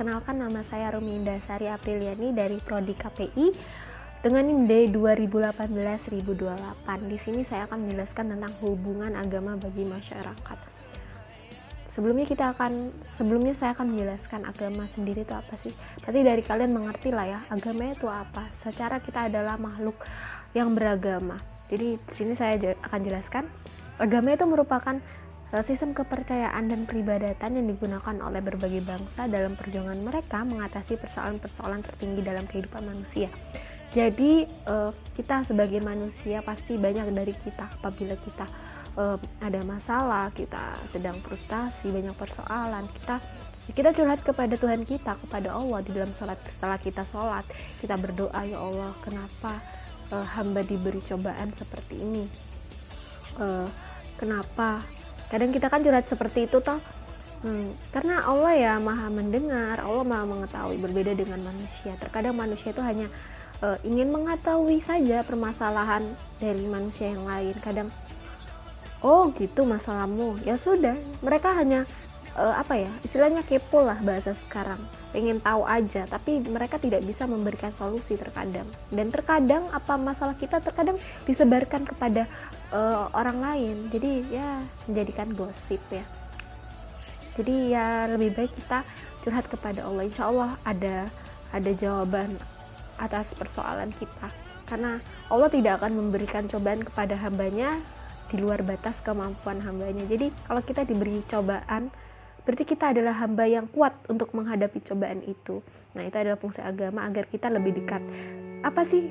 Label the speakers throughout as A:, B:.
A: Perkenalkan, nama saya Rumi Indasari Apriliani dari Prodi KPI dengan NIM 2018-1028. Di sini saya akan menjelaskan tentang hubungan agama bagi masyarakat. Sebelumnya saya akan menjelaskan agama sendiri itu apa sih. Berarti dari kalian mengerti lah ya, agama itu apa. Secara kita adalah makhluk yang beragama. Jadi di sini saya akan jelaskan, agama itu merupakan sistem kepercayaan dan peribadatan yang digunakan oleh berbagai bangsa dalam perjuangan mereka mengatasi persoalan-persoalan tertinggi dalam kehidupan manusia. Jadi kita sebagai manusia pasti banyak dari kita apabila kita ada masalah, kita sedang frustasi, banyak persoalan, kita curhat kepada Tuhan kita, kepada Allah di dalam sholat. Setelah kita sholat, kita berdoa, ya Allah, kenapa hamba diberi cobaan seperti ini, kenapa. Kadang kita kan curhat seperti itu toh, karena Allah ya maha mendengar, Allah maha mengetahui, berbeda dengan manusia. Terkadang manusia itu hanya ingin mengetahui saja permasalahan dari manusia yang lain. Kadang, oh gitu masalahmu, ya sudah, mereka hanya istilahnya kepo lah bahasa sekarang, pengen tahu aja, tapi mereka tidak bisa memberikan solusi terkadang. Dan terkadang apa masalah kita terkadang disebarkan kepada orang lain, jadi ya menjadikan gosip ya. Jadi ya lebih baik kita curhat kepada Allah, insya Allah ada jawaban atas persoalan kita, karena Allah tidak akan memberikan cobaan kepada hambanya di luar batas kemampuan hambanya. Jadi kalau kita diberi cobaan, berarti kita adalah hamba yang kuat untuk menghadapi cobaan itu. Nah, itu adalah fungsi agama agar kita lebih dekat. Apa sih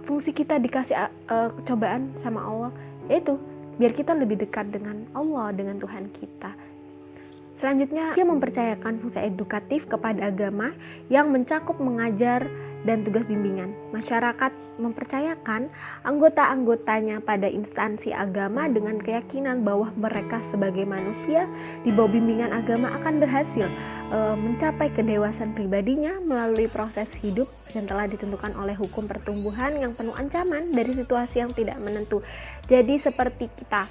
A: fungsi kita dikasih cobaan sama Allah? Yaitu biar kita lebih dekat dengan Allah, dengan Tuhan kita. Selanjutnya, dia mempercayakan fungsi edukatif kepada agama yang mencakup mengajar dan tugas bimbingan. Masyarakat mempercayakan anggota-anggotanya pada instansi agama dengan keyakinan bahwa mereka sebagai manusia di bawah bimbingan agama akan berhasil mencapai kedewasaan pribadinya melalui proses hidup yang telah ditentukan oleh hukum pertumbuhan yang penuh ancaman dari situasi yang tidak menentu. Jadi seperti kita,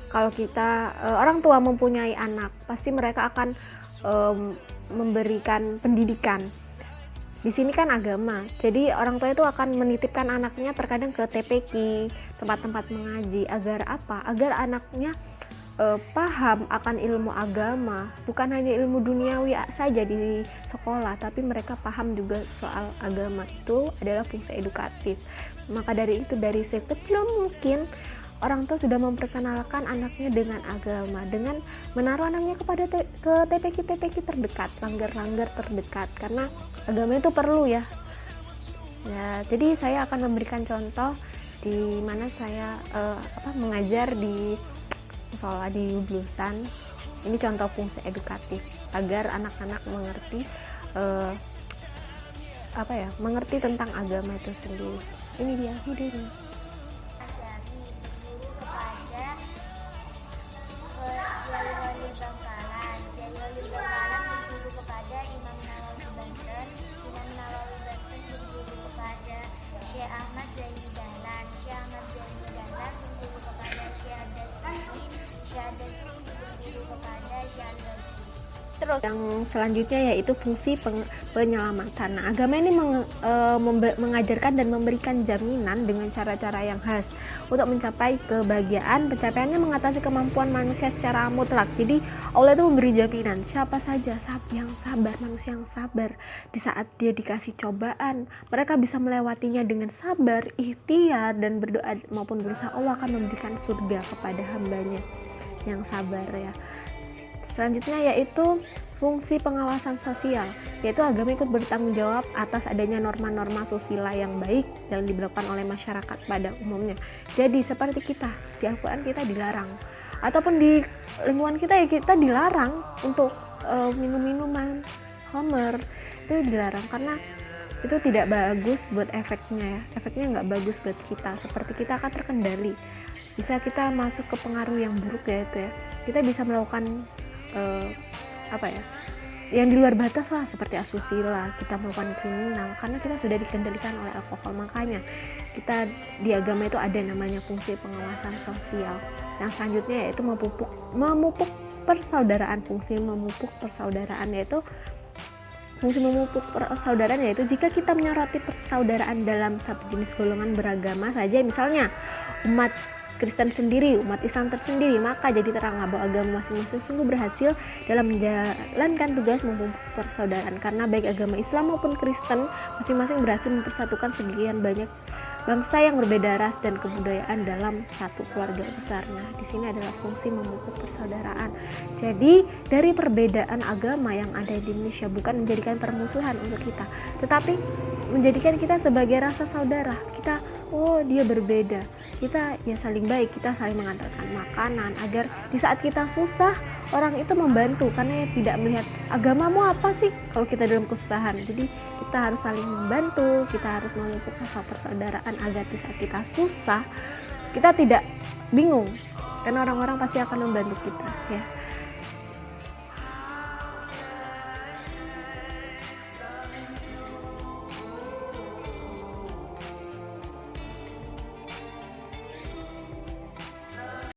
A: kalau kita orang tua mempunyai anak, pasti mereka akan memberikan pendidikan. Di sini kan agama, jadi orang tua itu akan menitipkan anaknya terkadang ke TPQ, tempat-tempat mengaji, agar apa? Agar anaknya paham akan ilmu agama, bukan hanya ilmu duniawi saja di sekolah, tapi mereka paham juga soal agama. Itu adalah fungsi edukatif. Maka dari itu, dari sekecil mungkin orang tua sudah memperkenalkan anaknya dengan agama, dengan menaruh anaknya kepada ke TPQ terdekat, langgar-langgar terdekat, karena agama itu perlu ya. Jadi saya akan memberikan contoh di mana saya mengajar di musola di Hublusan. Ini contoh fungsi edukatif agar anak-anak mengerti mengerti tentang agama itu sendiri. Ini dia videonya. Terus yang selanjutnya yaitu fungsi penyelamatan. Nah, agama ini mengajarkan dan memberikan jaminan dengan cara-cara yang khas untuk mencapai kebahagiaan. Pencapaiannya mengatasi kemampuan manusia secara mutlak. Jadi Allah itu memberi jaminan siapa saja yang sabar, manusia yang sabar di saat dia dikasih cobaan, mereka bisa melewatinya dengan sabar, ikhtiar dan berdoa maupun berusaha, Allah akan memberikan surga kepada hambanya yang sabar ya. Selanjutnya yaitu fungsi pengawasan sosial, yaitu agama ikut bertanggung jawab atas adanya norma-norma susila yang baik yang diberlakukan oleh masyarakat pada umumnya. Jadi seperti kita, di Al-Quran kita dilarang, ataupun di lingkungan kita ya kita dilarang untuk minum-minuman, khamr, itu dilarang karena itu tidak bagus buat efeknya ya, efeknya nggak bagus buat kita, seperti kita akan terkendali, bisa kita masuk ke pengaruh yang buruk ya itu ya, kita bisa melakukan yang di luar batas lah, seperti asusila, kita melakukan kriminal karena kita sudah dikendalikan oleh alkohol. Makanya kita di agama itu ada namanya fungsi pengawasan sosial. Yang selanjutnya yaitu memupuk persaudaraan. Fungsi memupuk persaudaraan yaitu fungsi memupuk persaudaraan yaitu jika kita menyoroti persaudaraan dalam satu jenis golongan beragama saja, misalnya umat Kristen sendiri, umat Islam tersendiri, maka jadi terang bahwa agama masing-masing sungguh berhasil dalam menjalankan tugas memupuk persaudaraan, karena baik agama Islam maupun Kristen masing-masing berhasil mempersatukan sekian banyak bangsa yang berbeda ras dan kebudayaan dalam satu keluarga besar. Nah, di sini adalah fungsi memupuk persaudaraan. Jadi, dari perbedaan agama yang ada di Indonesia bukan menjadikan permusuhan untuk kita, tetapi menjadikan kita sebagai rasa saudara. Kita, oh dia berbeda, kita ya saling baik, kita saling mengantarkan makanan agar di saat kita susah orang itu membantu, karena ya tidak melihat agamamu apa sih kalau kita dalam kesusahan. Jadi kita harus saling membantu, kita harus memupuk rasa persaudaraan agar di saat kita susah kita tidak bingung, karena orang-orang pasti akan membantu kita ya.